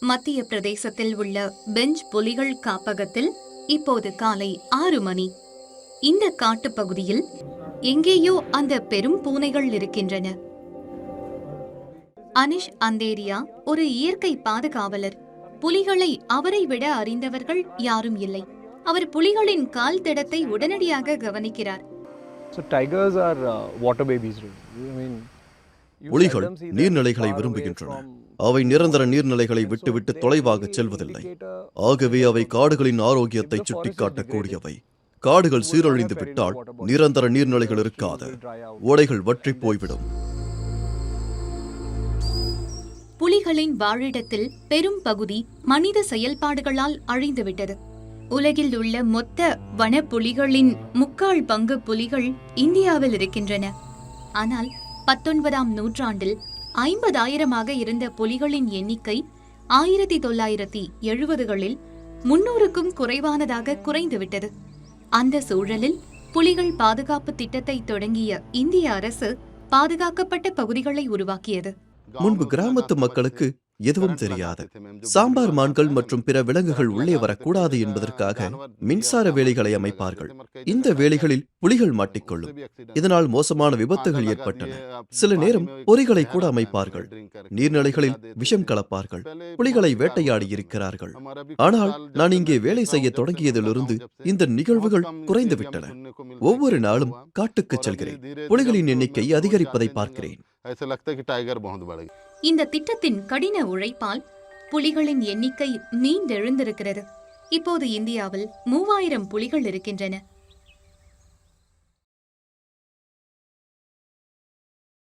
மத்திய பிரதேசத்தில் உள்ள பெஞ்ச் புலிகள் காப்பகத்தில் இப்போது காலை 6 மணி. இந்த காட்டுப்பகுதியில் எங்கேயோ அந்த பெரும் பூனைகள் இருக்கின்றன. அனிஷ் அந்தேரியா ஒரு இயற்கை பாதுகாவலர். புலிகளை அவரை விட அறிந்தவர்கள் யாரும் இல்லை. அவர் புலிகளின் கால் தடத்தை உடனடியாக கவனிக்கிறார். புலிகள் நீர்நிலைகளை விரும்புகின்றன. அவை நிரந்தர நீர்நிலைகளை விட்டுவிட்டு தொலைவாக செல்வதில்லை. ஆகவே அவை காடுகளின் ஆரோக்கியத்தை சுட்டிக்காட்டக்கூடியவை. காடுகள் சீரழிந்து விட்டால் நிரந்தர நீர்நிலைகள் இருக்காது, ஓடைகள் வற்றி போய்விடும். புலிகளின் வாழிடத்தில் பெரும் பகுதி மனித செயல்பாடுகளால் அழிந்துவிட்டது. உலகில் உள்ள மொத்த வனப்புலிகளின் 3/4 பங்கு புலிகள் இந்தியாவில் இருக்கின்றன. ஆனால் 19ஆம் நூற்றாண்டில் 50,000 இருந்த புலிகளின் எண்ணிக்கை 1970களில் 300க்கும் குறைவானதாக குறைந்துவிட்டது. அந்த சூழலில் புலிகள் பாதுகாப்பு திட்டத்தை தொடங்கிய இந்திய அரசு பாதுகாக்கப்பட்ட பகுதிகளை உருவாக்கியது. முன்பு கிராமத்து மக்களுக்கு எதுவும் தெரியாது. சாம்பார் மான்கள் மற்றும் பிற விலங்குகள் உள்ளே வரக்கூடாது என்பதற்காக மின்சார வேலிகளை அமைப்பார்கள். இந்த வேலிகளில் புலிகள் மாட்டிக்கொள்ளும். இதனால் மோசமான விபத்துகள் ஏற்பட்டன. சில நேரம் பொறிகளை கூட அமைப்பார்கள். நீர்நிலைகளில் விஷம் கலப்பார்கள். புலிகளை வேட்டையாடி இருக்கிறார்கள். ஆனால் நான் இங்கே வேலை செய்ய தொடங்கியதிலிருந்து இந்த நிகழ்வுகள் குறைந்துவிட்டன. ஒவ்வொரு நாளும் காட்டுக்கு செல்கிறேன். புலிகளின் எண்ணிக்கை அதிகரிப்பதை பார்க்கிறேன். இந்த திட்டத்தின் கடின உழைப்பால் புலிகளின் எண்ணிக்கை மீண்டெழுந்திருக்கிறது. இப்போது இந்தியாவில் 3000 புலிகள் இருக்கின்றன.